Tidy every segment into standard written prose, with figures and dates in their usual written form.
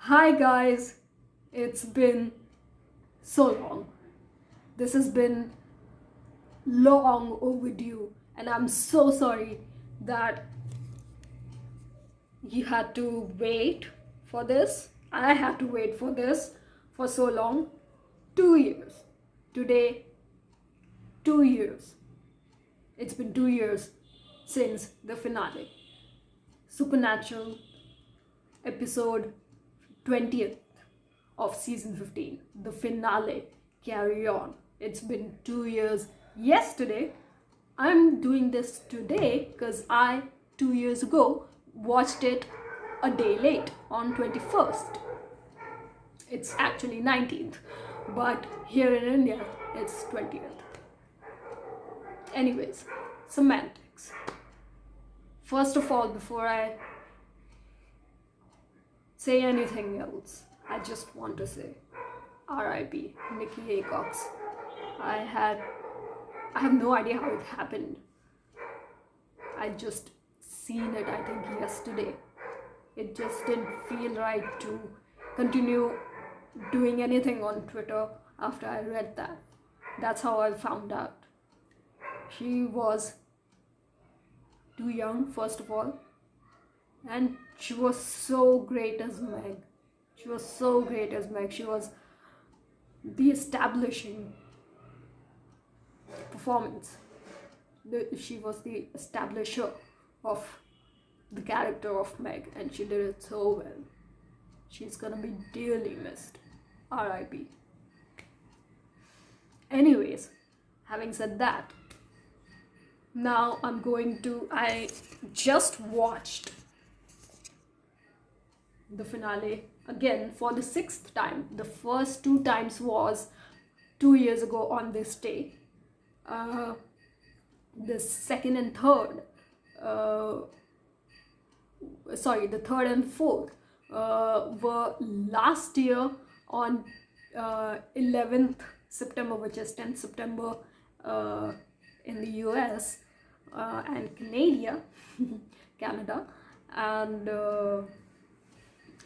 Hi guys, it's been so long. This has been long overdue, and I'm so sorry that you had to wait for this. I had to wait for this for so long. 2 years. Today, 2 years. It's been 2 years since the finale. Supernatural episode 20th of season 15, the finale. Carry on. It's been 2 years yesterday. I'm doing this today because I 2 years ago watched it a day late on 21st. It's actually 19th, but here in India it's 20th. Anyways, semantics. First of all, before I say anything else, I just want to say RIP Nikki Acox. I have no idea how it happened. I just seen it, I think, yesterday. It just didn't feel right to continue doing anything on Twitter after I read that. That's how I found out. She was too young, first of all, and she was so great as Meg. She was so great as Meg. She was the establishing performance. She was the establisher of the character of Meg, and she did it so well. She's gonna be dearly missed. RIP. Anyways, having said that, now I just watched the finale again for the sixth time. The first two times was 2 years ago on this day. The second and third, the third and fourth were last year on 11th September, which is 10th September in the US and Canada, and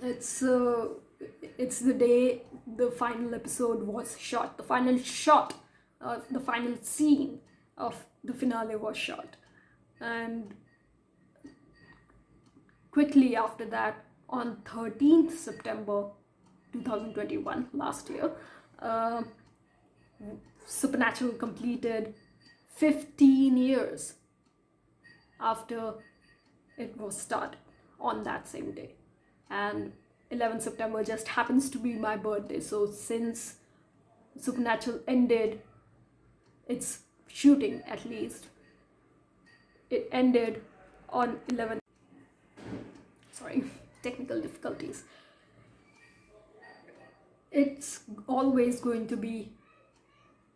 it's the day the final episode was shot. The final shot, the final scene of the finale was shot, and quickly after that, on 13th September 2021, last year, Supernatural completed 15 years after it was started on that same day. And 11th September just happens to be my birthday. So since Supernatural ended its shooting, at least, it ended on 11th. Sorry, technical difficulties. It's always going to be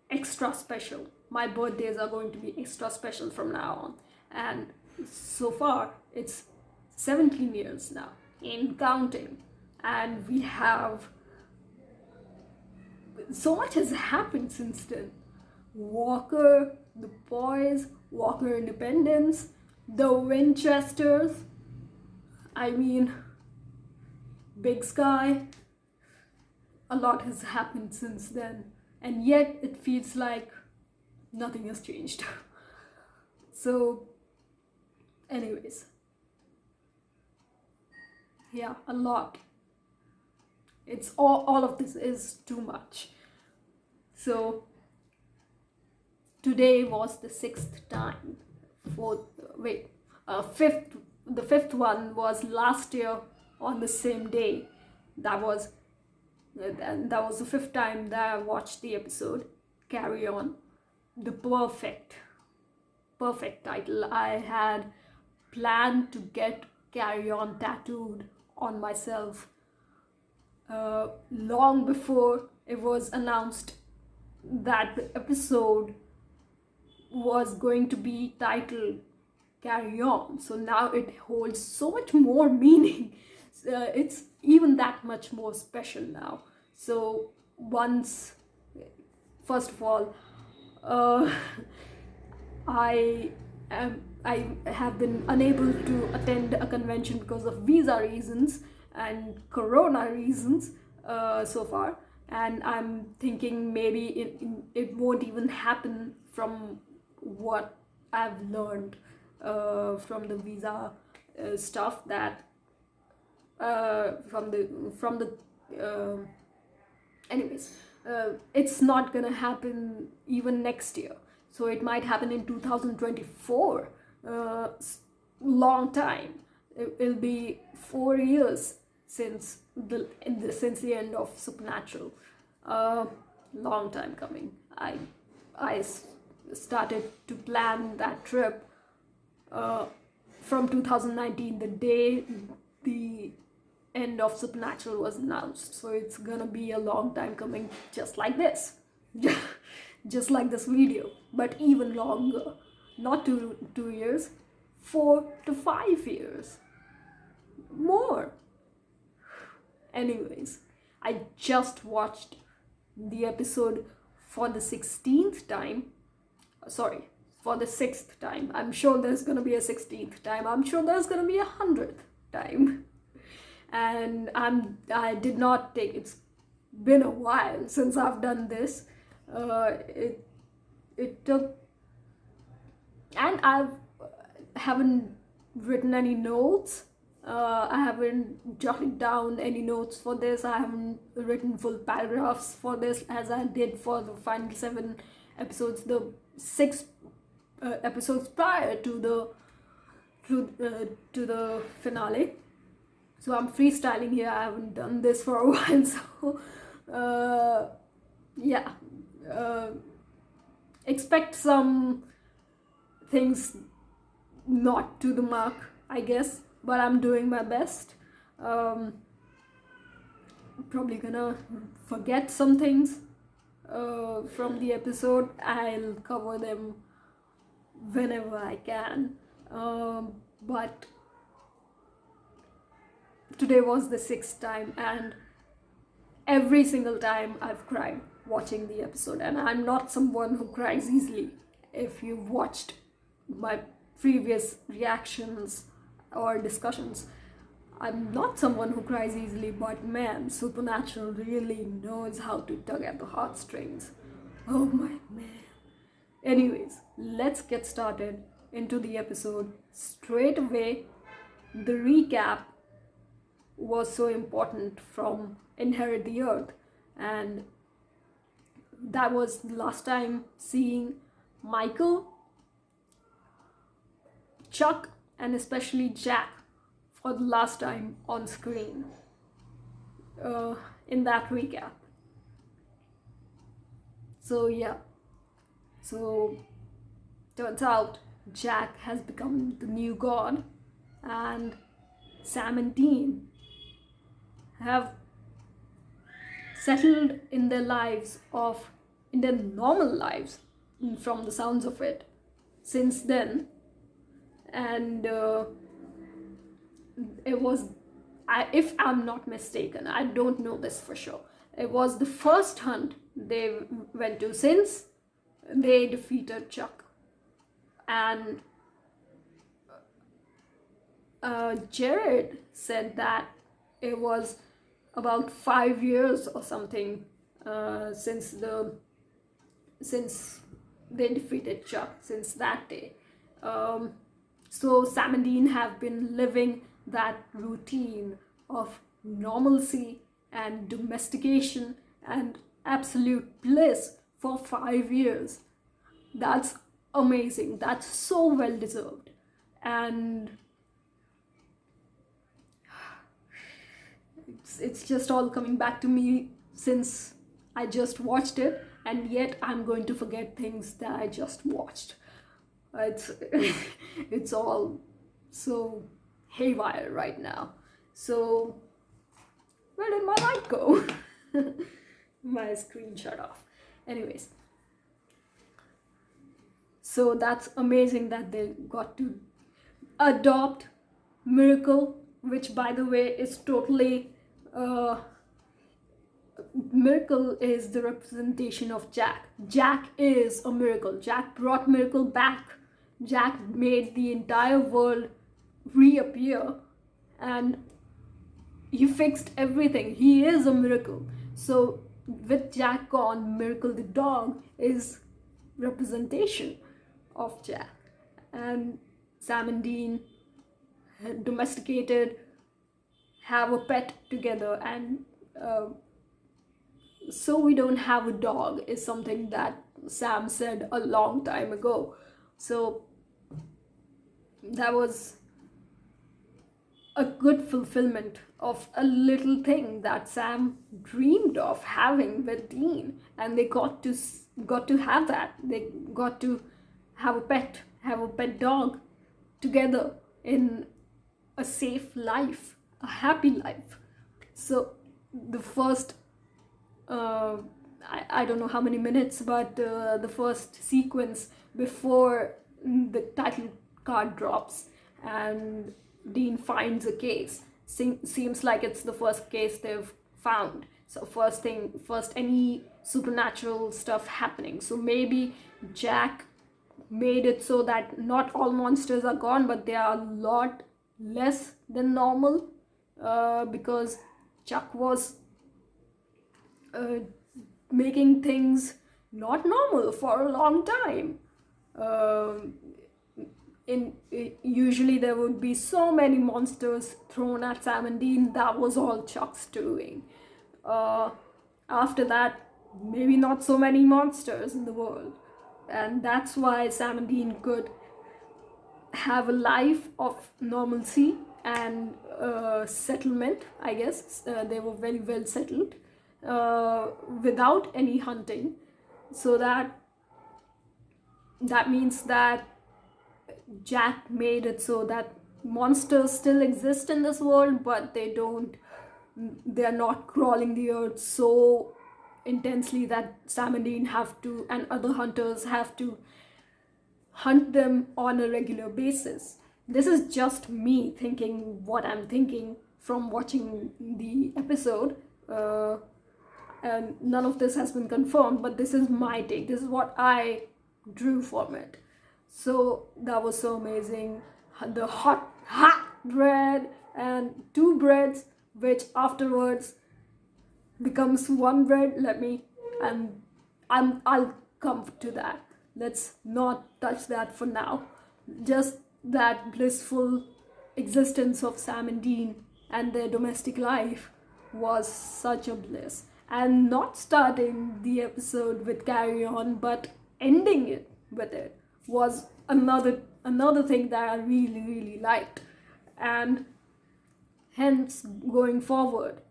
extra special. My birthdays are going to be extra special from now on. And so far, it's 17 years now, in counting. And we have so much has happened since then. Walker, the boys, Walker Independence, the Winchesters, I mean, Big Sky. A lot has happened since then, and yet it feels like nothing has changed. So, anyways, yeah, a lot. It's all of this is too much. So, today was the sixth time. Fifth. The fifth one was last year on the same day. That was the fifth time that I watched the episode. Carry On. The perfect title. I had planned to get Carry On tattooed on myself long before it was announced that the episode was going to be titled Carry On. So now it holds so much more meaning. It's even that much more special now. So first of all, I have been unable to attend a convention because of visa reasons, and corona reasons so far, and I'm thinking maybe it won't even happen from what I've learned from the visa stuff, that from the anyways, it's not gonna happen even next year, so it might happen in 2024. Long time. It'll be 4 years since the end of Supernatural. Long time coming. I started to plan that trip from 2019, the day the end of Supernatural was announced. So it's gonna be a long time coming, just like this. Just like this video, but even longer. Not 2 years, 4 to 5 years. More. Anyways, I just watched the episode for the 16th time. Sorry, for the 6th time. I'm sure there's gonna be a 16th time. I'm sure there's gonna be a 100th time. And I did not take, it's been a while since I've done this. It took, and haven't written any notes. I haven't jotted down any notes for this. I haven't written full paragraphs for this as I did for the final 7 episodes, the 6 episodes prior to the finale. So I'm freestyling here. I haven't done this for a while, so yeah. Expect some things not to the mark, I guess, but I'm doing my best. Probably gonna forget some things from the episode. I'll cover them whenever I can, but today was the 6th time, and every single time I've cried watching the episode. And I'm not someone who cries easily. If you've watched my previous reactions or discussions, I'm not someone who cries easily, but man, Supernatural really knows how to tug at the heartstrings. Oh my man. Anyways, let's get started into the episode straight away. The recap was so important from Inherit the Earth, and that was the last time seeing Michael, Chuck, and especially Jack for the last time on screen in that recap. So yeah, so turns out Jack has become the new god, and Sam and Dean have settled in their normal lives, from the sounds of it, since then. And it was, if I'm not mistaken, I don't know this for sure, it was the first hunt they went to since they defeated Chuck. And Jared said that it was about 5 years or something since they defeated Chuck, since that day. So Sam and Dean have been living that routine of normalcy and domestication and absolute bliss for 5 years. That's amazing. That's so well deserved. And it's just all coming back to me since I just watched it, and yet I'm going to forget things that I just watched. It's all so haywire right now. So where did my light go? My screen shut off. Anyways, so that's amazing that they got to adopt Miracle, which by the way is totally Miracle is the representation of Jack. Jack is a miracle. Jack brought Miracle back. Jack made the entire world reappear, and he fixed everything. He is a miracle. So with Jack gone, Miracle the dog is representation of Jack. And Sam and Dean, domesticated, have a pet together, and so we don't have a dog is something that Sam said a long time ago. So that was a good fulfillment of a little thing that Sam dreamed of having with Dean, and they got to have that. They got to have a pet dog together in a safe life, a happy life. So the first I don't know how many minutes, but the first sequence before the title card drops and Dean finds a case, seems like it's the first case they've found. So first any supernatural stuff happening. So maybe Jack made it so that not all monsters are gone, but they are a lot less than normal, because Chuck was making things not normal for a long time. Usually there would be so many monsters thrown at Sam and Dean. That was all Chuck's doing. After that, maybe not so many monsters in the world, and that's why Sam and Dean could have a life of normalcy and settlement. I guess they were very well settled without any hunting. So that means that Jack made it so that monsters still exist in this world, but they're not crawling the earth so intensely that Sam and Dean have to, and other hunters have to, hunt them on a regular basis. This is just me thinking what I'm thinking from watching the episode, and none of this has been confirmed, but this is my take. This is what I drew from it. So that was so amazing. The hot bread and two breads, which afterwards becomes one bread. I'll come to that. Let's not touch that for now. Just that blissful existence of Sam and Dean and their domestic life was such a bliss. And not starting the episode with Carry On, but ending it with it was another thing that I really, really liked. And hence, going forward,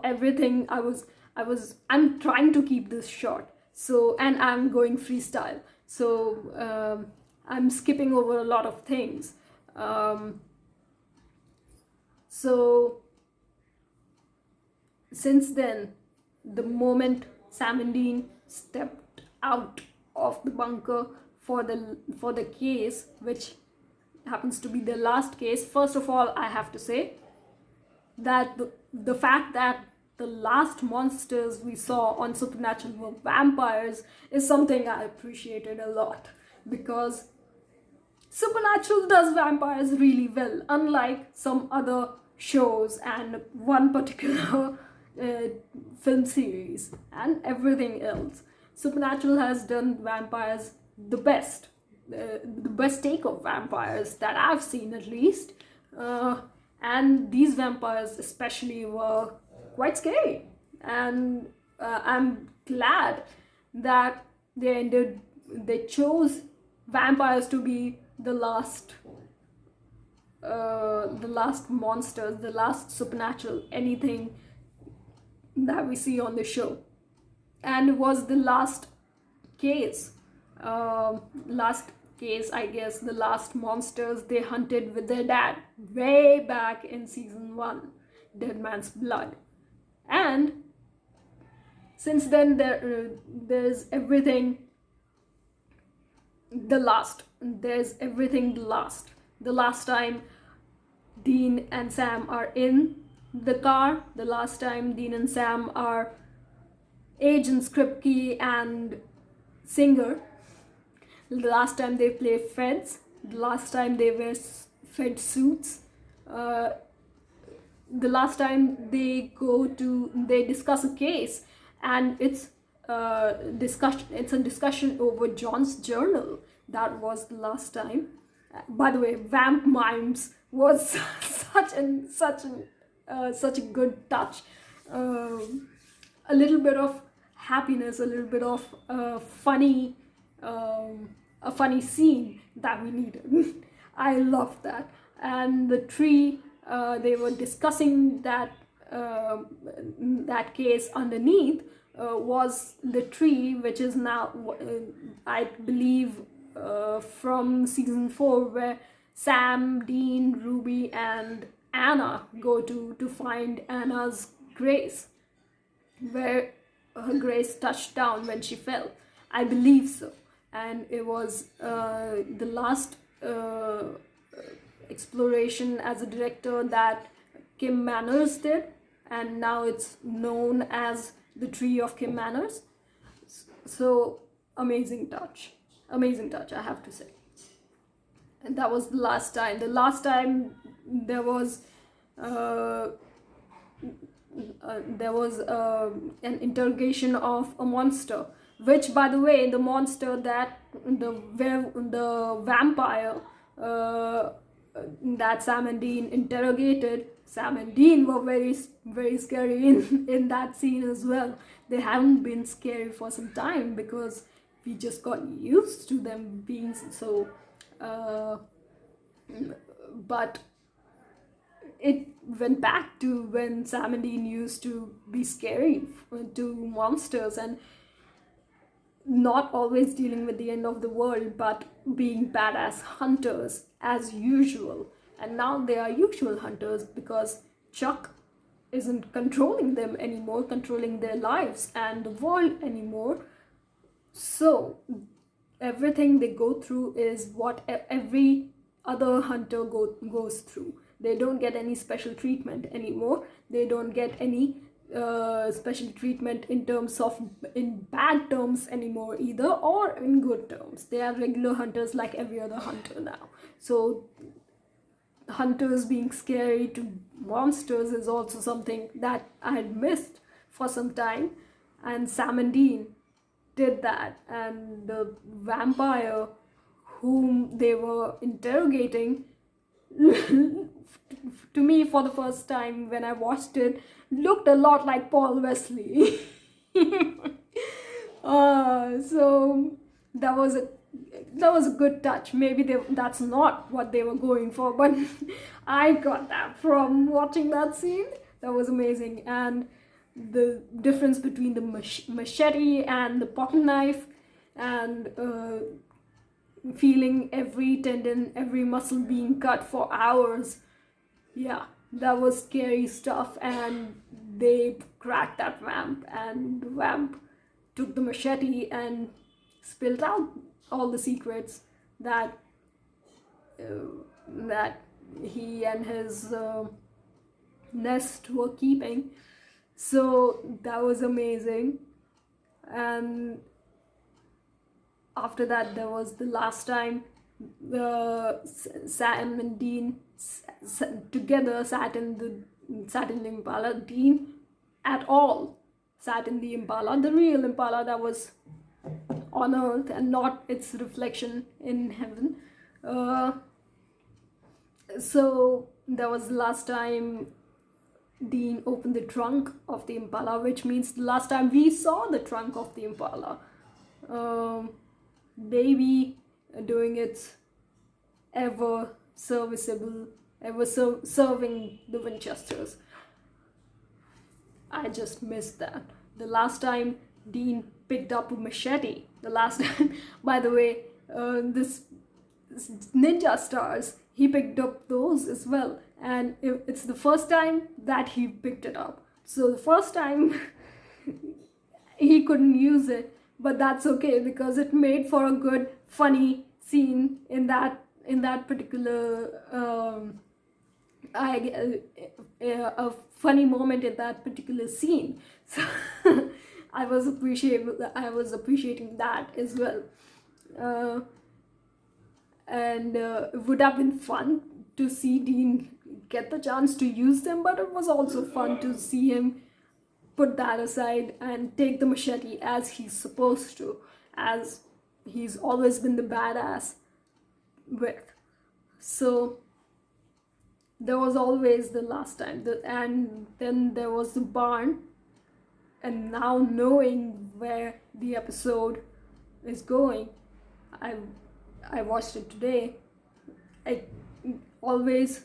everything I'm trying to keep this short. So, and I'm going freestyle. So I'm skipping over a lot of things. So since then, the moment Sam and Dean stepped out of the bunker for the case, which happens to be the last case, first of all, I have to say that the fact that the last monsters we saw on Supernatural were vampires is something I appreciated a lot, because Supernatural does vampires really well, unlike some other shows and one particular film series and everything else. Supernatural has done vampires the best take of vampires that I've seen, at least, and these vampires especially were quite scary, and I'm glad that they chose vampires to be the last monsters, the last supernatural anything that we see on the show. And it was the last case, I guess, the last monsters they hunted with their dad way back in season 1, Dead Man's Blood. And since then, there's everything the last. There's everything the last. The last time Dean and Sam are in the car, the last time Dean and Sam are Agents Kripke and Singer, the last time they play feds, the last time they wear fed suits, the last time they discuss a case, and it's a discussion over John's journal. That was the last time. By the way, Vamp Mimes was such a good touch. A little bit of happiness, a little bit of a funny scene that we needed. I love that. And the tree, they were discussing that case underneath, was the tree which is now, I believe, from season 4, where Sam, Dean, Ruby, and Anna go to find Anna's grace, where her grace touched down when she fell. I believe so. And it was the last exploration as a director that Kim Manners did, and now it's known as the Tree of Kim Manners. So amazing touch, I have to say. And that was the last time. The last time there was an interrogation of a monster, which, by the way, the monster that the vampire that Sam and Dean interrogated, Sam and Dean were very, very scary in that scene as well. They haven't been scary for some time because we just got used to them being so. But it went back to when Sam and Dean used to be scary to monsters, and not always dealing with the end of the world, but being badass hunters as usual. And now they are usual hunters because Chuck isn't controlling them anymore, controlling their lives and the world anymore. So everything they go through is what every other hunter goes through. They don't get any special treatment anymore. They don't get any special treatment in bad terms anymore either, or in good terms. They are regular hunters like every other hunter now. So hunters being scary to monsters is also something that I had missed for some time, and Sam and Dean did that. And the vampire whom they were interrogating to me, for the first time when I watched it, looked a lot like Paul Wesley. So that was a good touch. Maybe that's not what they were going for, but I got that from watching that scene. That was amazing. And the difference between the machete and the pocket knife, and feeling every tendon, every muscle being cut for hours. Yeah, that was scary stuff. And they cracked that vamp, and the vamp took the machete and spilled out all the secrets that he and his nest were keeping. So that was amazing. And after that, there was the last time Sam and Dean together sat in the Impala. Dean at all sat in the Impala, the real Impala that was on earth and not its reflection in heaven. So that was the last time Dean opened the trunk of the Impala, which means the last time we saw the trunk of the Impala. Baby doing its ever serviceable, serving the Winchesters. I just missed that. The last time Dean picked up a machete, the last time, by the way, this ninja stars, he picked up those as well, and it's the first time that he picked it up. So the first time he couldn't use it, but that's okay because it made for a good funny scene in that particular a funny moment in that particular scene. So I was appreciating that as well. And it would have been fun to see Dean get the chance to use them, but it was also fun to see him put that aside and take the machete as he's supposed to, as he's always been the badass with. So there was always the last time, and then there was the barn. And now knowing where the episode is going, I watched it today. I always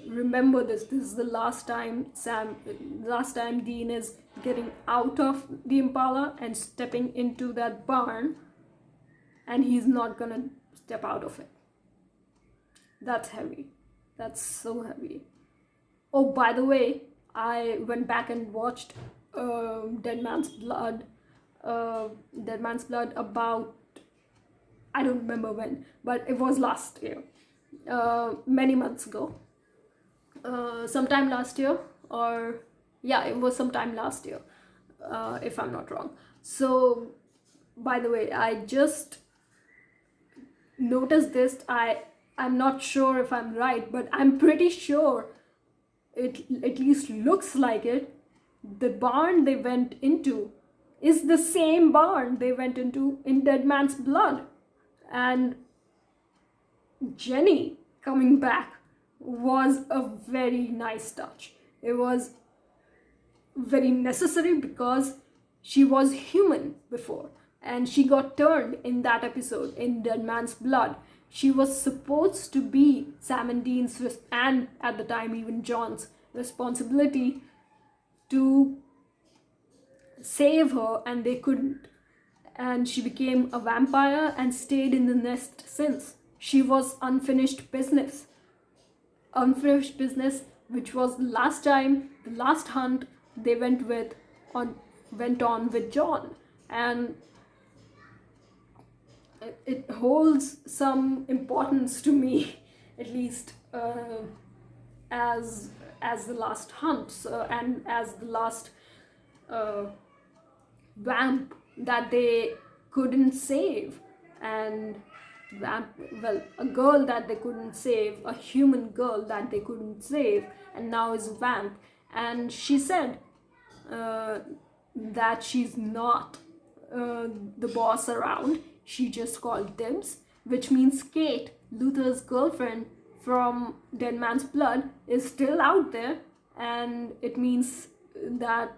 remember this. This is the last time Dean is getting out of the Impala and stepping into that barn, and he's not gonna step out of it. That's heavy. That's so heavy. Oh, by the way, I went back and watched Dead Man's Blood about, I don't remember when, but it was last year, many months ago, sometime last year, or yeah, it was sometime last year, if I'm not wrong. So, by the way, I just noticed this. I'm not sure if I'm right, but I'm pretty sure it at least looks like it. The barn they went into is the same barn they went into in Dead Man's Blood. And Jenny coming back was a very nice touch. It was very necessary because she was human before, and she got turned in that episode in Dead Man's Blood. She was supposed to be Sam and Dean's, and at the time even John's, responsibility to save her, and they couldn't. And she became a vampire and stayed in the nest since. She was unfinished business. Unfinished business, which was the last time, the last hunt they went on with John. And it holds some importance to me, at least as the last hunt, and as the last vamp that they couldn't save. And a girl that they couldn't save, a human girl that they couldn't save, and now is a vamp. And she said that she's not the boss around. She just called dibs, which means Kate, Luther's girlfriend from Dead Man's Blood, is still out there, and it means that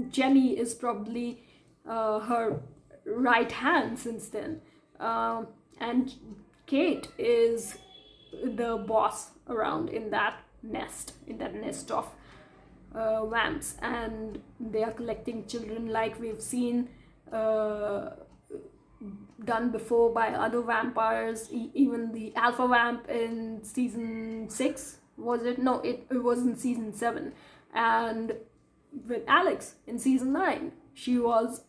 Jenny is probably her right hand since then, and Kate is the boss around in that nest of vamps, and they are collecting children like we've seen done before by other vampires. Even the alpha vamp in season 6, was it? No, it was in season 7, and with Alex in season 9, she was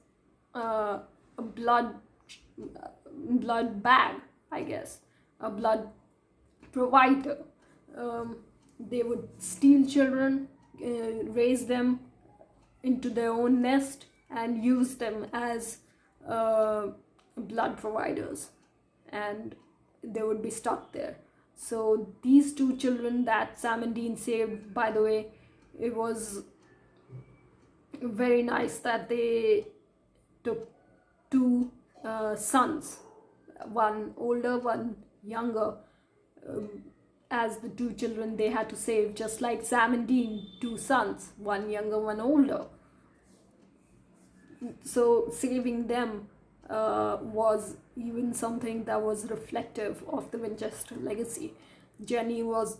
a blood bag, I guess, a blood provider. They would steal children, raise them into their own nest, and use them as blood providers, and they would be stuck there. So these 2 children that Sam and Dean saved, by the way, it was very nice that they took 2 sons, one older, one younger, as the 2 children they had to save, just like Sam and Dean, 2 sons, one younger, one older. So saving them was even something that was reflective of the Winchester legacy. Jenny was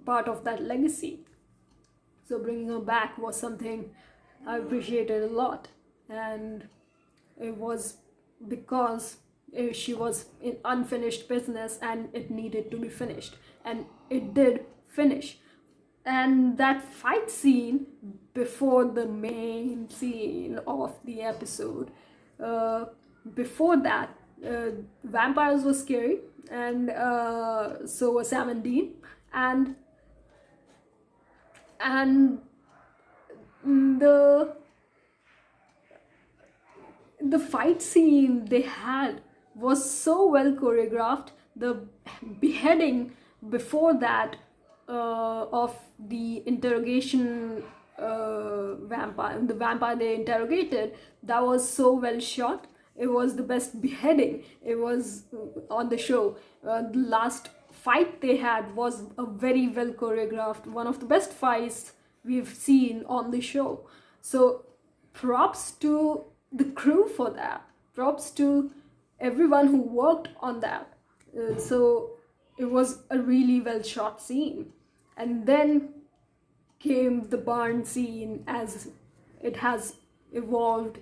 part of that legacy, so bringing her back was something I appreciated a lot. And it was because she was in unfinished business and it needed to be finished, and it did finish. And that fight scene before the main scene of the episode, before that, vampires were scary, and so were Sam and Dean, and the fight scene they had was so well choreographed. The beheading before that of the interrogation vampire, the vampire they interrogated, that was so well shot. It was the best beheading. It was on the show. The last fight they had was a very well choreographed, one of the best fights we've seen on the show. So props to the crew for that. Props to everyone who worked on that. So it was a really well shot scene. And then came the barn scene, as it has evolved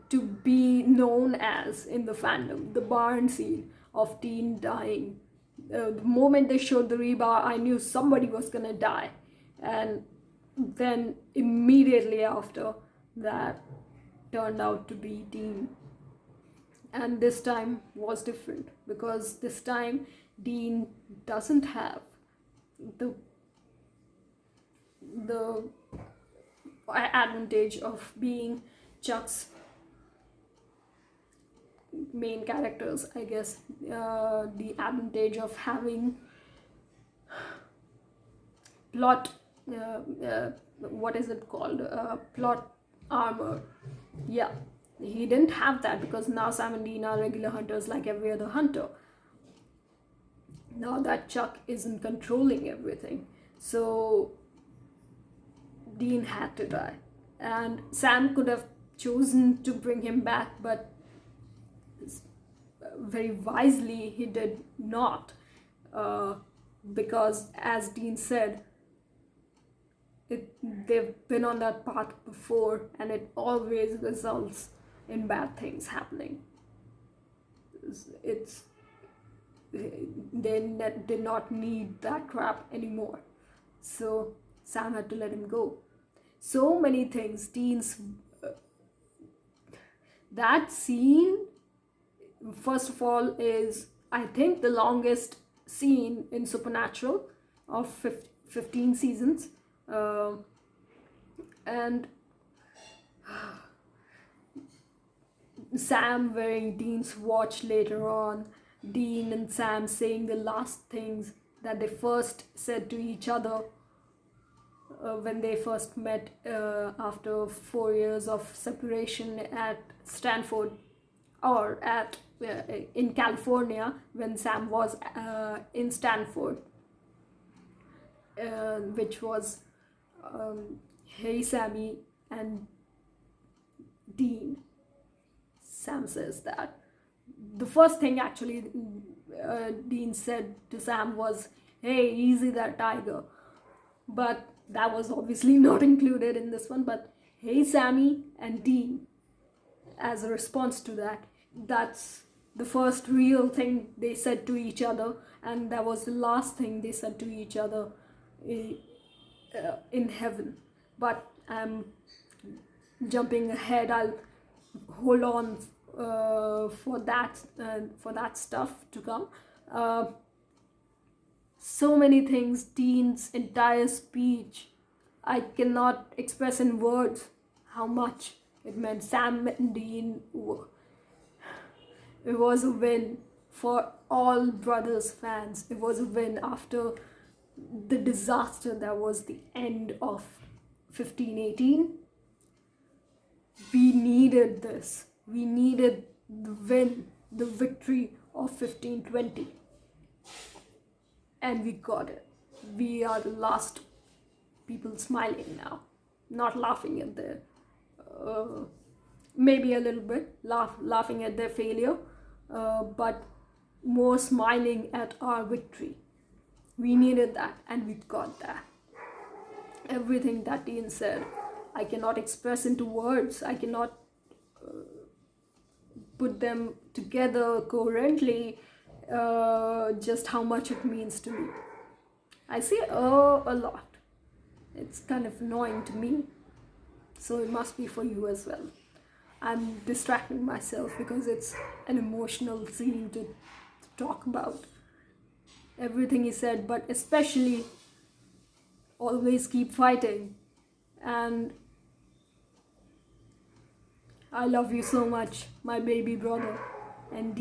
to be known as in the fandom, the barn scene of Dean dying. The moment they showed the rebar, I knew somebody was gonna die. And then immediately after, that turned out to be Dean. And this time was different, because this time Dean doesn't have the advantage of being Chuck's main characters, I guess. The advantage of having plot, what is it called, plot armor. Yeah, he didn't have that, because now Sam and Dean are regular hunters like every other hunter. Now that Chuck isn't controlling everything, so Dean had to die. And Sam could have chosen to bring him back, but very wisely he did not, because as Dean said, they've been on that path before, and it always results in bad things happening. They did not need that crap anymore, so Sam had to let him go. So many things. That scene, first of all, is, I think, the longest scene in Supernatural of 15 seasons. And Sam wearing Dean's watch later on, Dean and Sam saying the last things that they first said to each other when they first met after 4 years of separation at Stanford, or at in California, when Sam was in Stanford, which was "Hey Sammy" and Dean. Sam says that. The first thing actually Dean said to Sam was, "Hey, easy that tiger." But that was obviously not included in this one. But "Hey Sammy" and Dean, as a response to that, that's the first real thing they said to each other, and that was the last thing they said to each other in heaven. But I'm jumping ahead. I'll hold on for that stuff to come. So many things. Dean's entire speech, I cannot express in words how much it meant. Sam and Dean, it was a win for all Brothers fans. It was a win after the disaster that was the end of 1518. We needed this. We needed the win, the victory of 1520. And we got it. We are the last people smiling now, not laughing at their, maybe a little bit, laughing at their failure, but more smiling at our victory. We needed that, and we got that. Everything that Dean said, I cannot express into words. I cannot put them together coherently, just how much it means to me. I say a lot. It's kind of annoying to me, so it must be for you as well. I'm distracting myself because it's an emotional scene to talk about. Everything he said, but especially always keep fighting. And I love you so much, my baby brother. And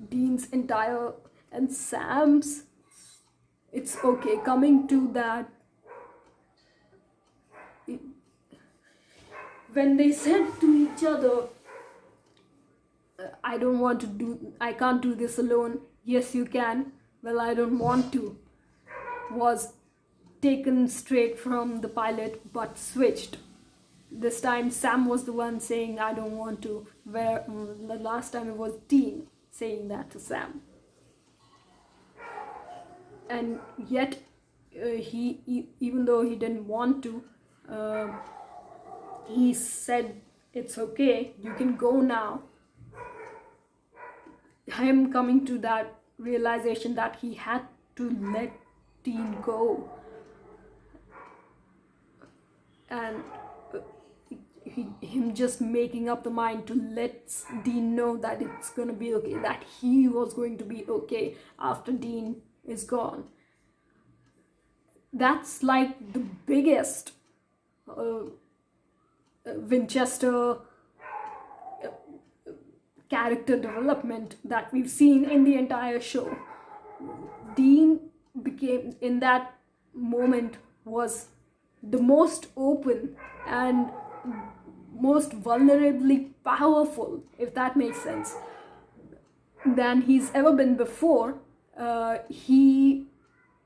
Dean's entire, and Sam's it's okay. Coming to that, when they said to each other, I can't do this alone. Yes, you can. Well, I don't want to. Was taken straight from the pilot but switched. This time Sam was the one saying, I don't want to. Where the last time it was Dean saying that to Sam. And yet, even though he didn't want to, he said, it's okay, you can go now. Him coming to that realization that he had to let Dean go, and him just making up the mind to let Dean know that it's gonna be okay, that he was going to be okay after Dean is gone. That's like the biggest Winchester character development that we've seen in the entire show. Dean became, in that moment, was the most open and most vulnerably powerful, if that makes sense, than he's ever been before. He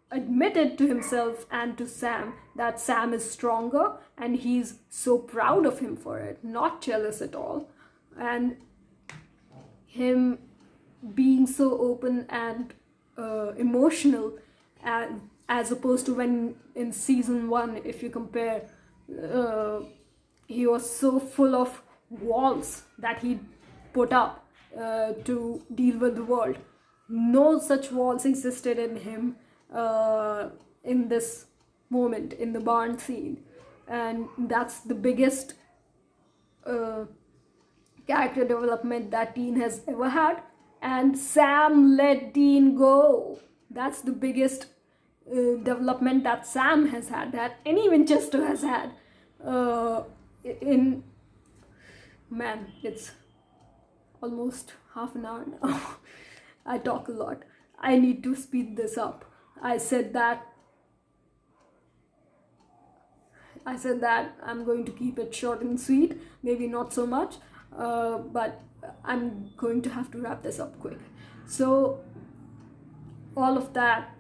admitted to himself and to Sam that Sam is stronger, and he's so proud of him for it, not jealous at all. And him being so open and emotional, as opposed to when in season 1, if you compare, he was so full of walls that he put up to deal with the world. No such walls existed in him in this moment, in the barn scene. And that's the biggest character development that Dean has ever had. And Sam let Dean go. That's the biggest development that Sam has had, that any Winchester has had. Man, it's almost half an hour now. I talk a lot. I need to speed this up. I said that I'm going to keep it short and sweet, maybe not so much, but I'm going to have to wrap this up quick. So all of that,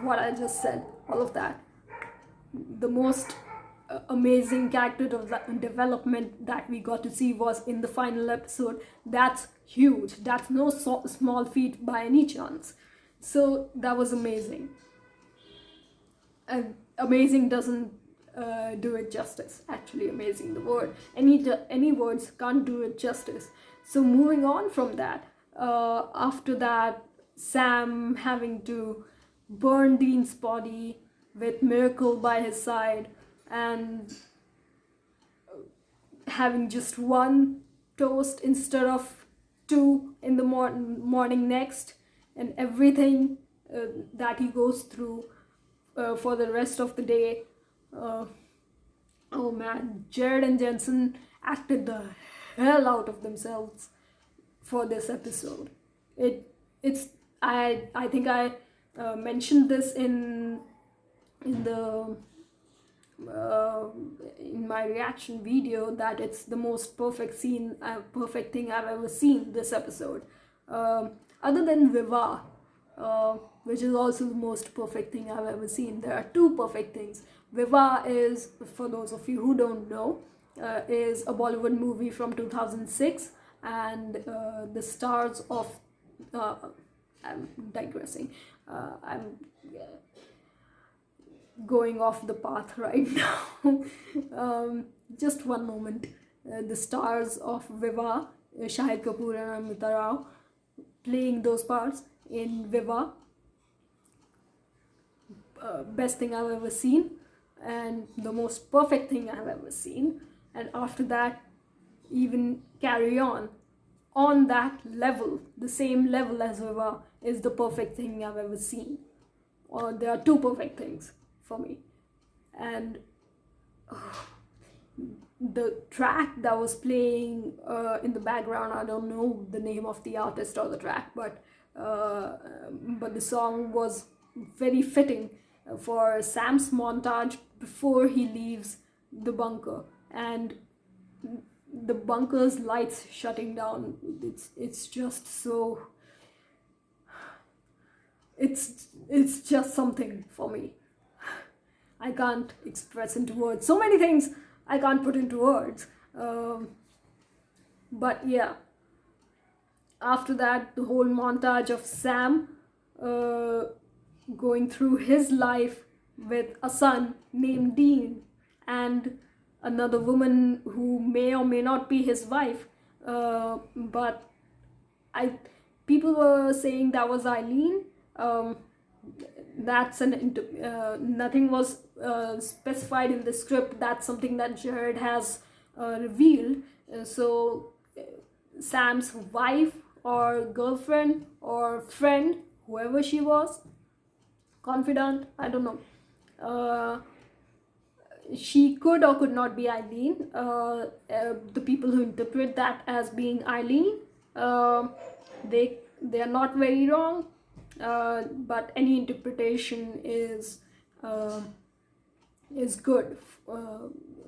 what I just said, all of that, the most amazing character development that we got to see was in the final episode. That's huge. That's no small feat by any chance. So that was amazing. And amazing doesn't do it justice. Actually, amazing, the word. Any words can't do it justice. So moving on from that, after that, Sam having to burn Dean's body with Miracle by his side, and having just one toast instead of two in the morning next, and everything that he goes through for the rest of the day. Oh man, Jared and Jensen acted the hell out of themselves for this episode. I think I mentioned this in my reaction video, that it's the most perfect thing I've ever seen this episode, other than Viva, which is also the most perfect thing I've ever seen. There are two perfect things. Viva is, for those of you who don't know, is a Bollywood movie from 2006, and the stars of I'm digressing. I'm going off the path right now. Just one moment. The stars of Viva, Shahid Kapoor and Amrita Rao, playing those parts in Viva. Best thing I've ever seen, and the most perfect thing I've ever seen. And after that, even Carry On that level, the same level as Viva, is the perfect thing I've ever seen. Or there are two perfect things for me. And the track that was playing in the background, I don't know the name of the artist or the track, but the song was very fitting for Sam's montage before he leaves the bunker, and the bunker's lights shutting down. It's just so, it's just something for me. I can't express into words. So many things I can't put into words. But yeah, after that, the whole montage of Sam going through his life with a son named Dean and another woman who may or may not be his wife. But people were saying that was Eileen. That's nothing was specified in the script. That's something that Jared has revealed. So Sam's wife or girlfriend or friend, whoever she was, confidant, I don't know, she could or could not be Eileen. The people who interpret that as being Eileen, they are not very wrong. But any interpretation is good.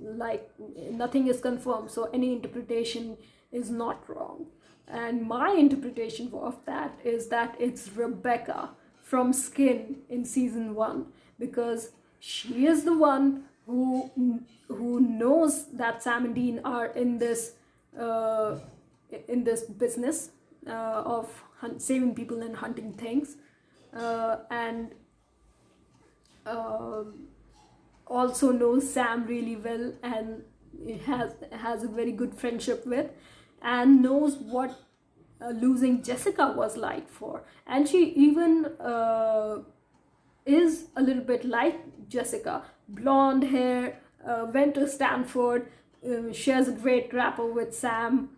Like, nothing is confirmed, so any interpretation is not wrong. And my interpretation of that is that it's Rebecca from Skin in season 1, because she is the one who knows that Sam and Dean are in this business of saving people and hunting things, and also knows Sam really well and has a very good friendship with, and knows what losing Jessica was like for. And she even is a little bit like Jessica, blonde hair, went to Stanford, shares a great rapport with Sam,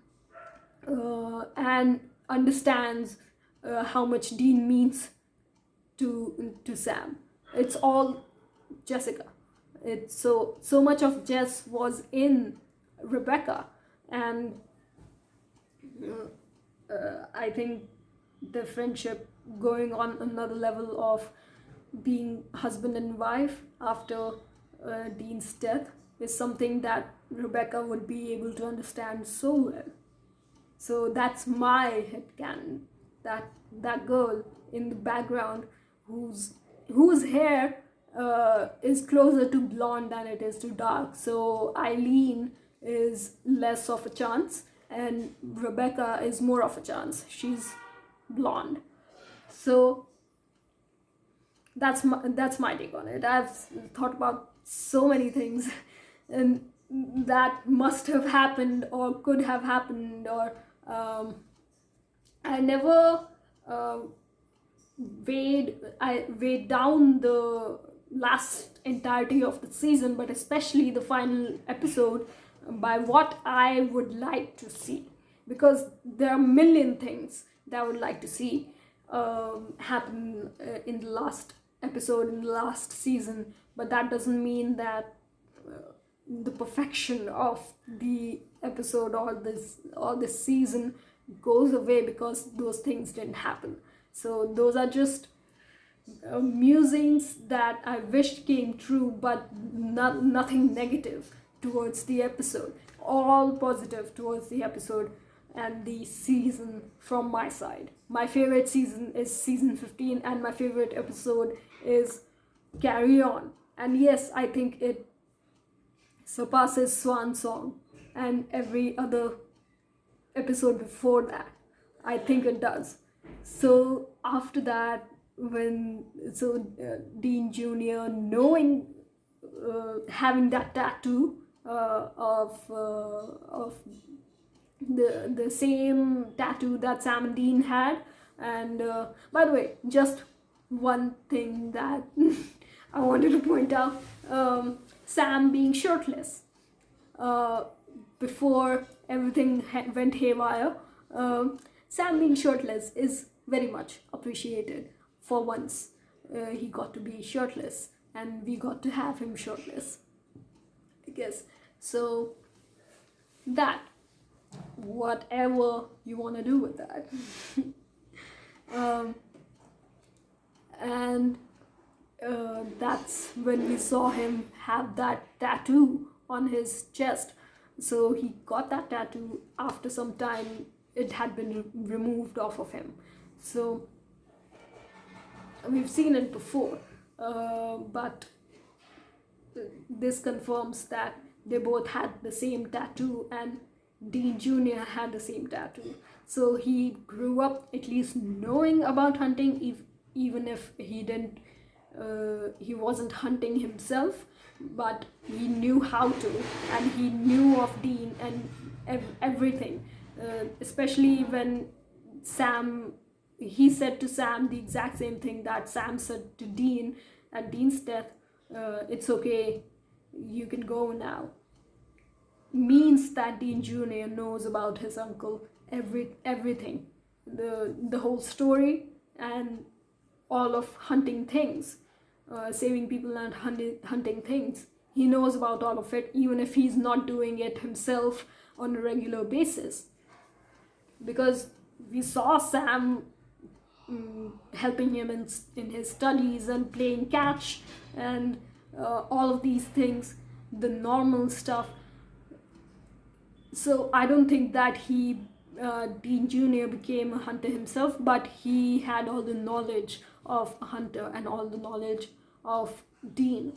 and understands how much Dean means to Sam. It's all Jessica. It's so much of Jess was in Rebecca, and I think the friendship going on another level of being husband and wife after Dean's death is something that Rebecca would be able to understand so well. So that's my headcanon. That girl in the background whose hair is closer to blonde than it is to dark. So Eileen is less of a chance, and Rebecca is more of a chance. She's blonde. So that's my take on it. I've thought about so many things, and that must have happened or could have happened, or I never weighed down the last entirety of the season, but especially the final episode, by what I would like to see, because there are a million things that I would like to see happen in the last episode, in the last season. But that doesn't mean that the perfection of the episode or this season goes away because those things didn't happen. So those are just musings that I wished came true, but nothing negative towards the episode. All positive towards the episode and the season from my side. My favorite season is season 15, and my favorite episode is Carry On. And yes, I think it surpasses Swan Song and every other episode before that. I think it does. So after that, Dean Jr. knowing, having that tattoo of the same tattoo that Sam and Dean had. And by the way, just one thing that I wanted to point out, Sam being shirtless before everything went haywire. Sam being shirtless is very much appreciated. For once, he got to be shirtless, and we got to have him shirtless, I guess. So that, whatever you want to do with that. And that's when we saw him have that tattoo on his chest. So he got that tattoo after some time. It had been removed off of him. So we've seen it before, but this confirms that they both had the same tattoo, and Dean Jr. had the same tattoo. So he grew up at least knowing about hunting, even if he wasn't hunting himself, but he knew how to, and he knew of Dean and everything. Especially when he said to Sam the exact same thing that Sam said to Dean at Dean's death. It's okay, you can go now. Means that Dean Jr. knows about his uncle everything, the whole story, and all of hunting things, saving people and hunting things. He knows about all of it, even if he's not doing it himself on a regular basis. Because we saw Sam helping him in his studies and playing catch and all of these things, the normal stuff. So I don't think that Dean Jr. became a hunter himself, but he had all the knowledge of a hunter and all the knowledge of Dean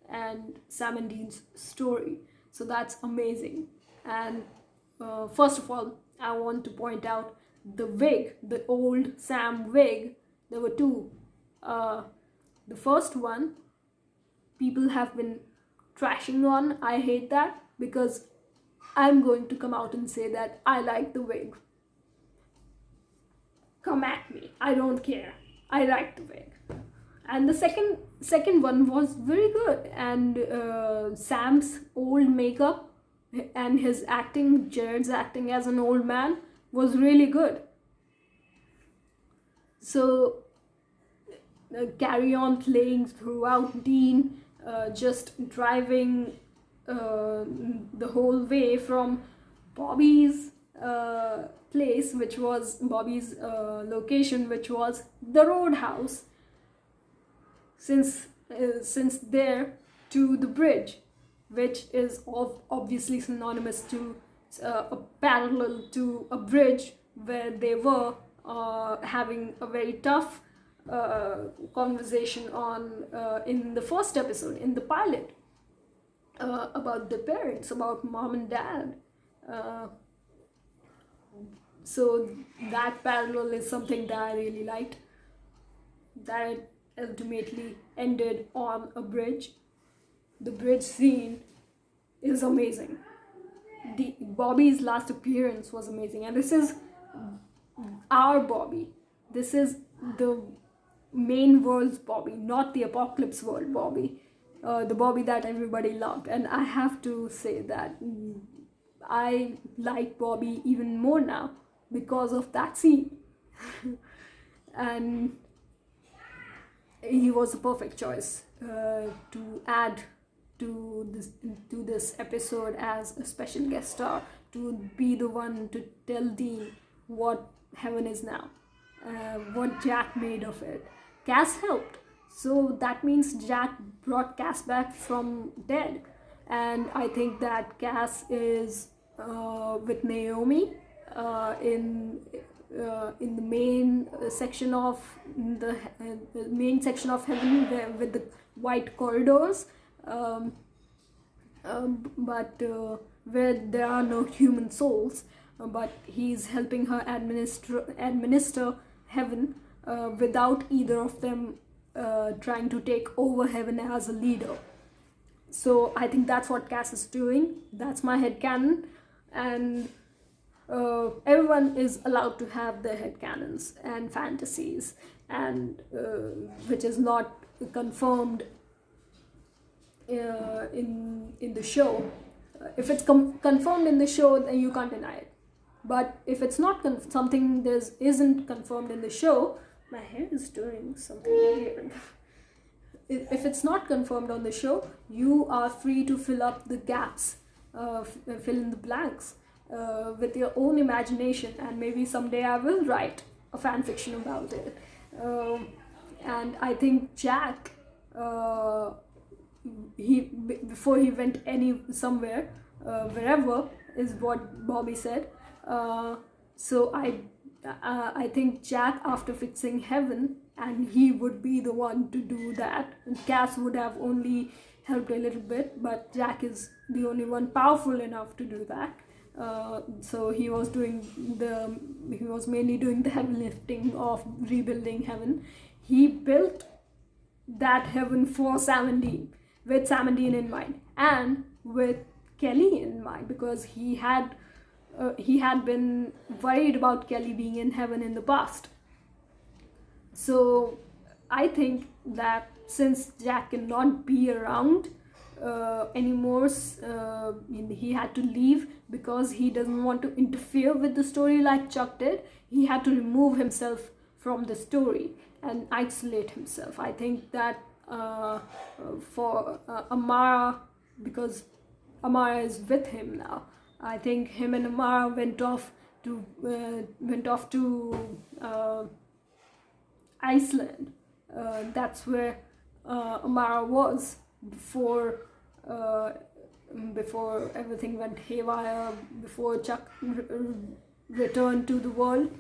and Sam and Dean's story. So that's amazing. And first of all, I want to point out the wig, the old Sam wig. There were two. The first one, people have been trashing on. I hate that, because I'm going to come out and say that I like the wig. Come at me. I don't care. I like the wig. And the second one was very good. And Sam's old makeup and his acting, Jared's acting as an old man, was really good. So carry on playing throughout Dean, just driving the whole way from Bobby's place, which was Bobby's location, which was the Roadhouse, since there to the bridge, which is obviously synonymous to a parallel to a bridge where they were having a very tough conversation on in the first episode, in the pilot, about the parents, about mom and dad. So that parallel is something that I really liked, that it ultimately ended on a bridge. The bridge scene is amazing. Bobby's last appearance was amazing, and this is our Bobby. This is the main world's Bobby, not the Apocalypse World Bobby, the Bobby that everybody loved. And I have to say that I like Bobby even more now because of that scene. And he was a perfect choice to add to this episode as a special guest star, to be the one to tell Dean what heaven is now, what Jack made of it. Cass helped, so that means Jack brought Cass back from dead, and I think that Cass is with Naomi in the main section of the main section of heaven, with the white corridors, but where there are no human souls. But he's helping her administer heaven without either of them trying to take over heaven as a leader. So I think that's what Cass is doing. That's my headcanon. And everyone is allowed to have their headcanons and fantasies, and which is not confirmed in the show. If it's confirmed in the show, then you can't deny it. But if it's not something isn't confirmed in the show, my hair is doing something weird. If it's not confirmed on the show, you are free to fill up the gaps, fill in the blanks with your own imagination, and maybe someday I will write a fan fiction about it. And I think Jack uh, before he went somewhere, wherever, is what Bobby said. So I think Jack, after fixing heaven, and he would be the one to do that, and Cass would have only helped a little bit, but Jack is the only one powerful enough to do that. So he was mainly doing the heavy lifting of rebuilding heaven. He built that heaven for Sam and Dean, with Sam and Dean in mind, and with Kelly in mind, because he had been worried about Kelly being in heaven in the past. So I think that since Jack cannot be around anymore, he had to leave because he doesn't want to interfere with the story like Chuck did. He had to remove himself from the story and isolate himself. I think that for Amara, because Amara is with him now, I think him and Amara went off to Iceland. That's where Amara was before everything went haywire, before Chuck returned to the world,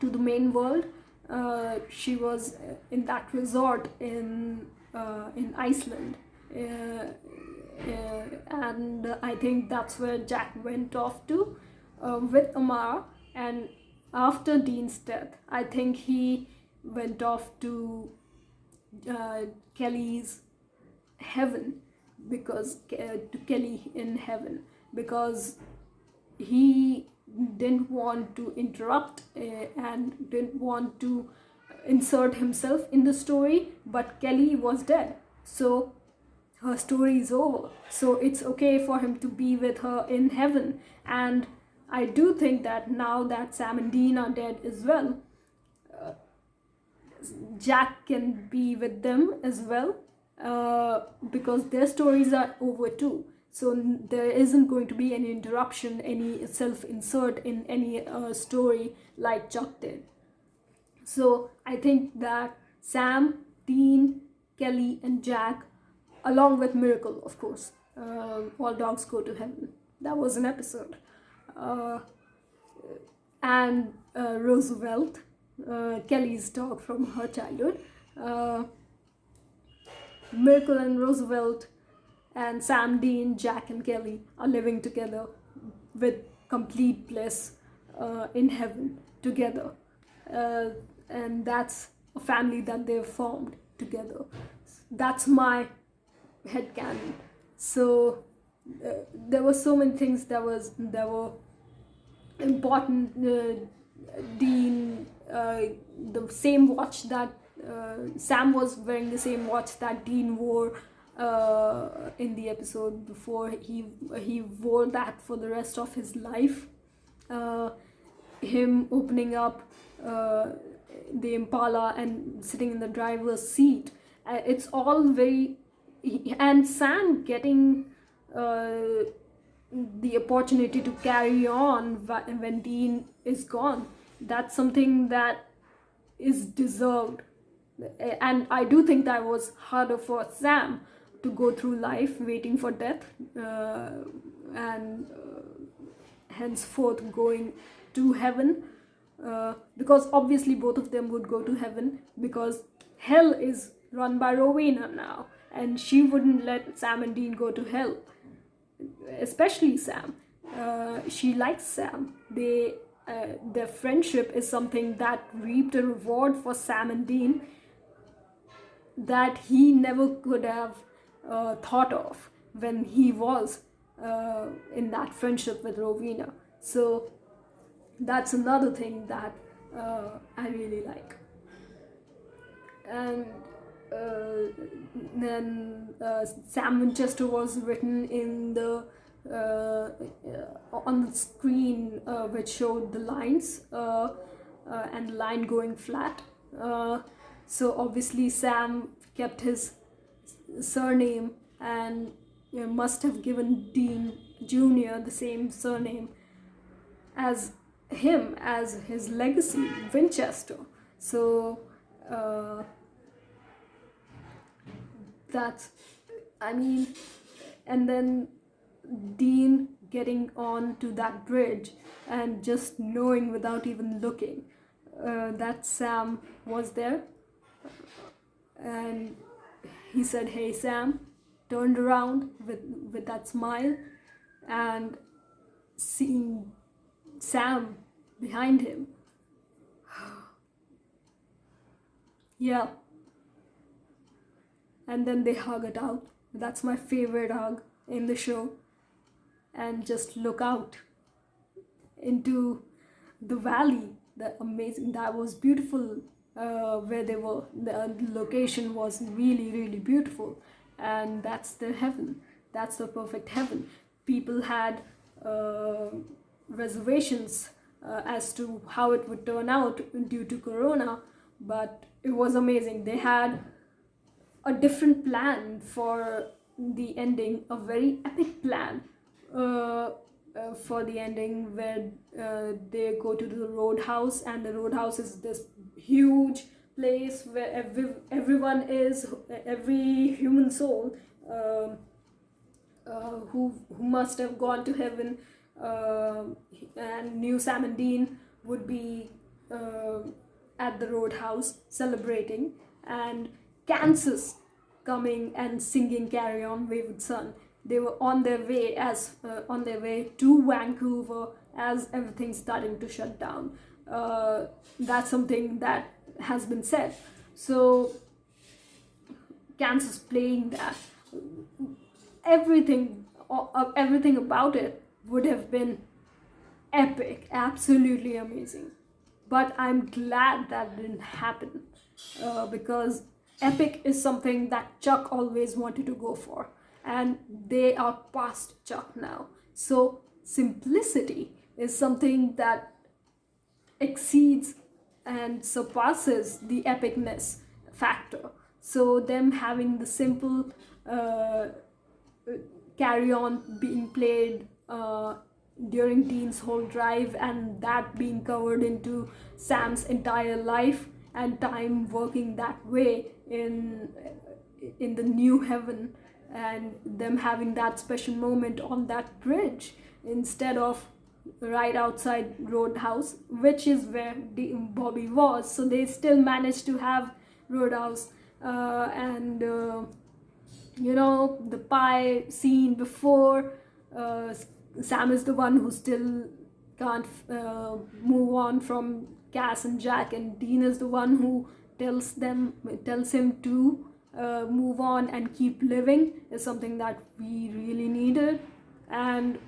to the main world. She was in that resort in Iceland, and I think that's where Jack went off to with Amara. And after Dean's death, I think he went off to Kelly's heaven, because to Kelly in heaven, because he didn't want to interrupt and didn't want to insert himself in the story, but Kelly was dead, so her story is over, so it's okay for him to be with her in heaven. And I do think that now that Sam and Dean are dead as well, Jack can be with them as well, because their stories are over too. So there isn't going to be any interruption, any self-insert in any story like Chuck did. So I think that Sam, Dean, Kelly, and Jack, along with Miracle, of course, All Dogs Go to Heaven, that was an episode, and Roosevelt, Kelly's dog from her childhood. Miracle and Roosevelt and Sam, Dean, Jack, and Kelly are living together with complete bliss in heaven together. And that's a family that they've formed together. That's my headcanon. So there were so many things that were important. Dean, the same watch that Sam was wearing, the same watch that Dean wore in the episode before. He wore that for the rest of his life. Him opening up the Impala and sitting in the driver's seat, it's all very, and Sam getting the opportunity to carry on when Dean is gone, that's something that is deserved. And I do think that was harder for Sam to go through life waiting for death, and henceforth going to heaven, because obviously both of them would go to heaven, because hell is run by Rowena now, and she wouldn't let Sam and Dean go to hell, especially Sam. She likes Sam. Their friendship is something that reaped a reward for Sam and Dean that he never could have thought of when he was in that friendship with Rowena. So that's another thing that I really like. And then Sam Winchester was written in the on the screen, which showed the lines and the line going flat. So obviously Sam kept his surname and must have given Dean Jr. the same surname as him, as his legacy, Winchester. So That's, I mean, and then Dean getting on to that bridge and just knowing without even looking that Sam was there, and he said, "Hey Sam," turned around with that smile, and seeing Sam behind him. Yeah. And then they hug it out. That's my favorite hug in the show. And just look out into the valley. The amazing, that was beautiful. Where they were, the location was really, really beautiful, and that's the heaven. That's the perfect heaven. People had reservations as to how it would turn out due to Corona, but it was amazing. They had a different plan for the ending, a very epic plan for the ending, where they go to the roadhouse, and the roadhouse is this huge place where everyone is, every human soul who must have gone to heaven and knew Sam and Dean would be at the roadhouse celebrating, and Kansas coming and singing "Carry On Wayward Son." They were on their way to Vancouver as everything's starting to shut down. That's something that has been said. So Kansas playing that, everything about it would have been epic, absolutely amazing. But I'm glad that didn't happen, because epic is something that Chuck always wanted to go for, and they are past Chuck now. So simplicity is something that exceeds and surpasses the epicness factor. So them having the simple Carry On being played during Dean's whole drive, and that being covered into Sam's entire life and time, working that way in the new heaven, and them having that special moment on that bridge instead of right outside Roadhouse, which is where Bobby was. So they still managed to have Roadhouse, and the pie scene before. Sam is the one who still can't move on from Cass and Jack, and Dean is the one who tells him to move on and keep living, is something that we really needed, and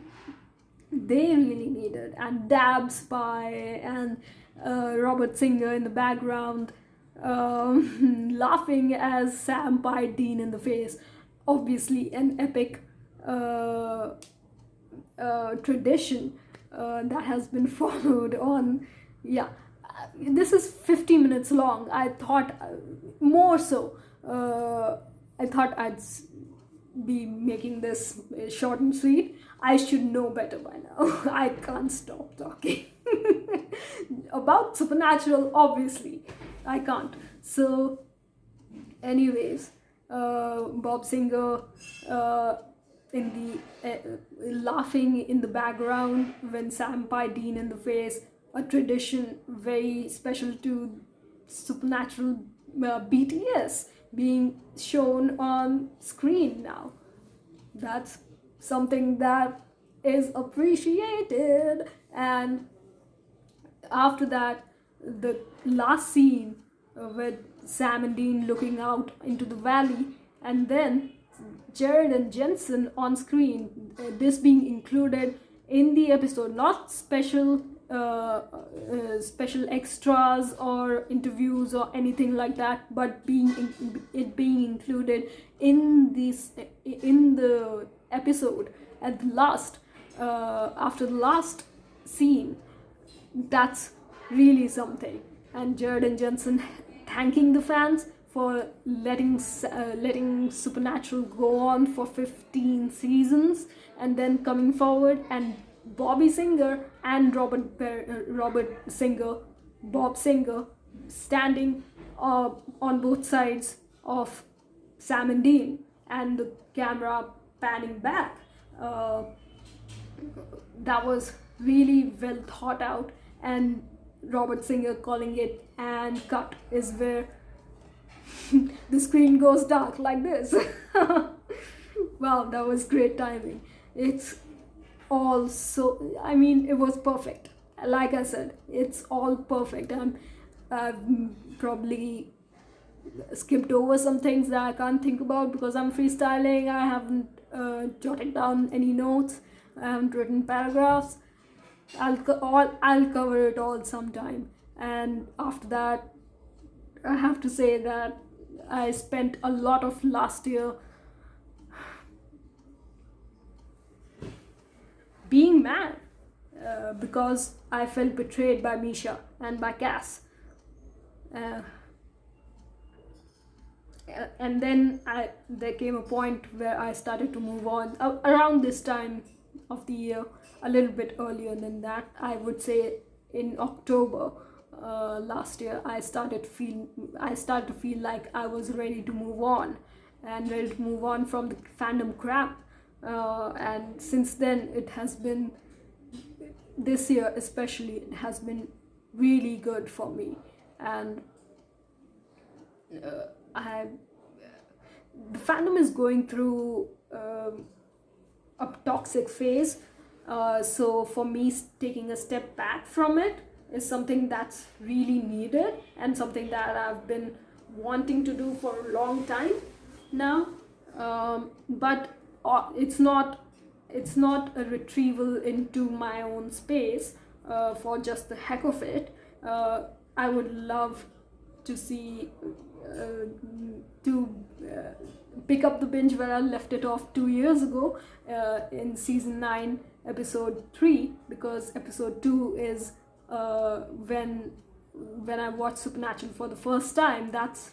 they really needed. And Dab's pie, and Robert Singer in the background laughing as Sam pied Dean in the face. Obviously an epic tradition that has been followed on. Yeah, this is 50 minutes long. I thought more so. I thought I'd be making this short and sweet. I should know better by now. I can't stop talking about Supernatural, obviously. I can't. So, anyways, Bob Singer in the laughing in the background when Sam pied Dean in the face, a tradition very special to Supernatural. BTS being shown on screen now. That's something that is appreciated. And after that, the last scene with Sam and Dean looking out into the valley, and then Jared and Jensen on screen, this being included in the episode, not special extras or interviews or anything like that, but being included in the episode at the last, after the last scene. That's really something. And Jared and Jensen thanking the fans for letting Supernatural go on for 15 seasons, and then coming forward, and Bobby Singer and Bob Singer, standing on both sides of Sam and Dean, and the camera panning back. Uh, that was really well thought out, and Robert Singer calling it "and cut" is where the screen goes dark like this. Wow, that was great timing. It's all so, I mean, it was perfect. Like I said, it's all perfect. I've probably skipped over some things that I can't think about because I'm freestyling. I haven't jotted down any notes. I haven't written paragraphs. I'll cover it all sometime. And after that, I have to say that I spent a lot of last year being mad because I felt betrayed by Misha and by Cass. Uh, and then there came a point where I started to move on around this time of the year, a little bit earlier than that. I would say in October last year, I started to feel like I was ready to move on, and ready to move on from the fandom crap. And since then, it has been, this year especially, it has been really good for me. And the fandom is going through a toxic phase. So for me, taking a step back from it is something that's really needed, and something that I've been wanting to do for a long time now. But it's not a retrieval into my own space for just the heck of it. I would love to see to pick up the binge where I left it off 2 years ago in season 9, episode 3, because episode 2 is when I watched Supernatural for the first time. That's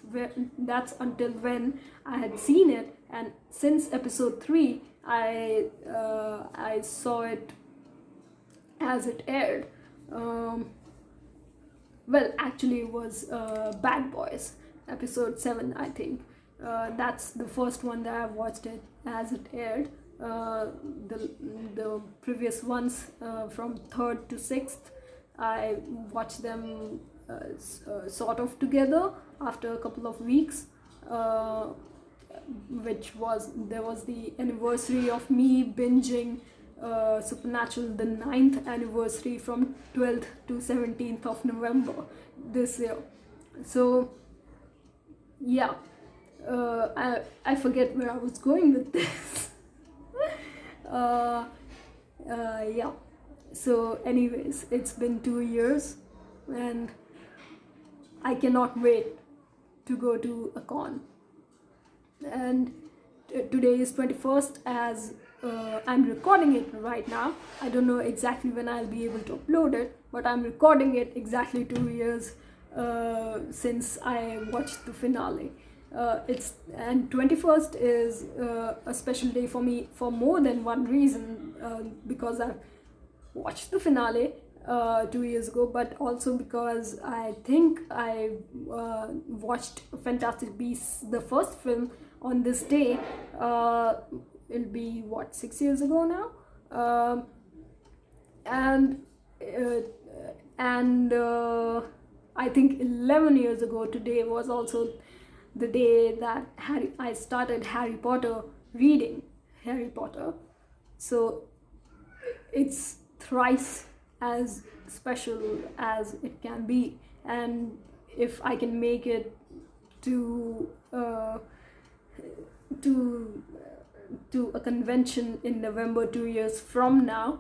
until when I had seen it, and since episode 3, I saw it as it aired. Well, actually, it was Bad Boys, episode 7, I think. That's the first one that I watched it as it aired. The previous ones, from 3rd to 6th, I watched them sort of together after a couple of weeks, there was the anniversary of me binging Supernatural, the 9th anniversary, from 12th to 17th of November this year. So yeah, I forget where I was going with this. Yeah, so anyways, it's been 2 years, and I cannot wait to go to a con. And today is 21st, as I'm recording it right now. I don't know exactly when I'll be able to upload it, but I'm recording it exactly 2 years since I watched the finale. And 21st is a special day for me for more than one reason, because I've watched the finale 2 years ago, but also because I think I watched Fantastic Beasts, the first film, on this day. It'll be 6 years ago now. And I think 11 years ago today was also the day that I started Harry Potter, reading Harry Potter. So it's thrice as special as it can be. And if I can make it to a convention in November 2 years from now,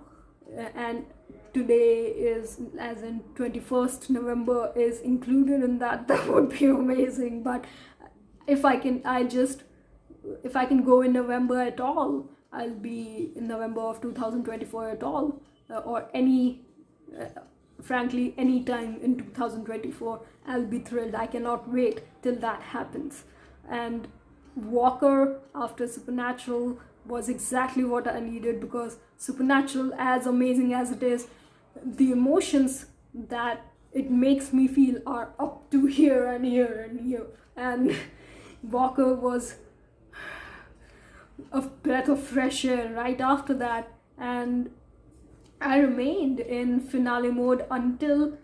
and today is, as in 21st November, is included in that, that would be amazing. But if I can go in November at all, I'll be in November of 2024 at all, or frankly, any time in 2024, I'll be thrilled. I cannot wait till that happens. And Walker, after Supernatural, was exactly what I needed, because Supernatural, as amazing as it is, the emotions that it makes me feel are up to here and here and here. And Walker was a breath of fresh air right after that, and I remained in finale mode until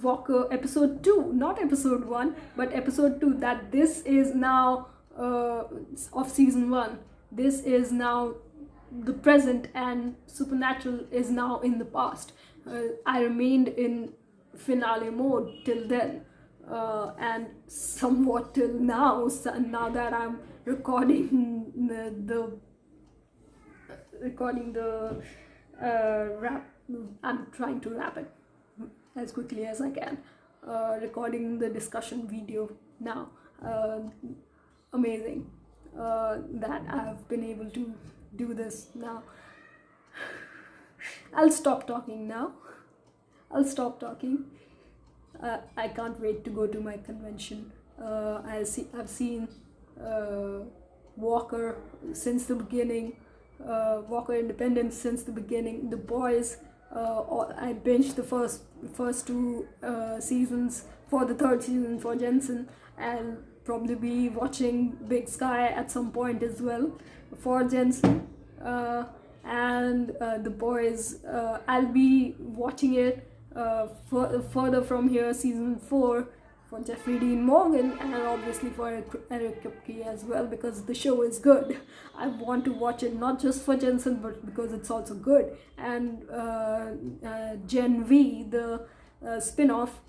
Walker episode 2, not episode 1, but episode 2. That this is now of season 1. This is now the present, and Supernatural is now in the past. I remained in finale mode till then, and somewhat till now. So now that I'm recording the wrap, I'm trying to wrap it as quickly as I can. Recording the discussion video now. Amazing that I've been able to do this now. I'll stop talking now. I'll stop talking. I can't wait to go to my convention. I've seen Walker since the beginning. Walker Independence since the beginning. The Boys. I binged the first 2 seasons for the 3rd season for Jensen, and probably be watching Big Sky at some point as well for Jensen. And The Boys, I'll be watching it further from here, season 4 for Jeffrey Dean Morgan, and obviously for Eric Kripke as well, because the show is good. I want to watch it not just for Jensen, but because it's also good. And Gen V, the spin-off,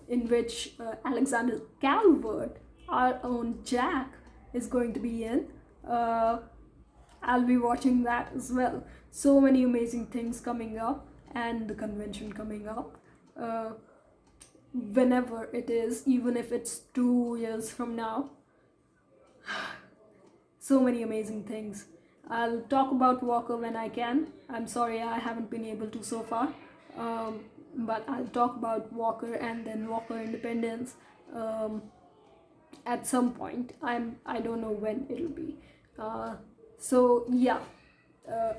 in which Alexander Calvert, our own Jack, is going to be in. I'll be watching that as well. So many amazing things coming up, and the convention coming up. Whenever it is, even if it's 2 years from now. So many amazing things. I'll talk about Walker when I can. I'm sorry I haven't been able to so far. But I'll talk about Walker and then Walker Independence at some point. I don't know when it'll be. So yeah,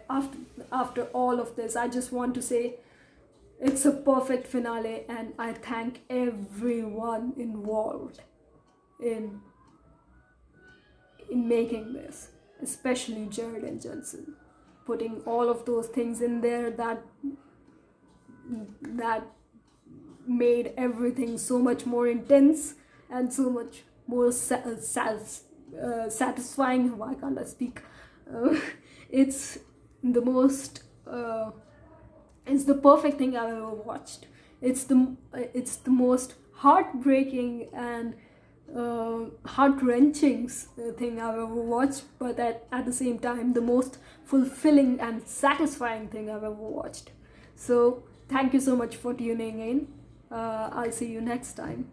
after all of this, I just want to say it's a perfect finale, and I thank everyone involved in making this, especially Jared and Jensen, putting all of those things in there that made everything so much more intense and so much more satisfying. Why can't I speak? It's the most it's the perfect thing I've ever watched. It's the most heartbreaking and heart-wrenching thing I've ever watched, but at the same time the most fulfilling and satisfying thing I've ever watched. So thank you so much for tuning in. I'll see you next time.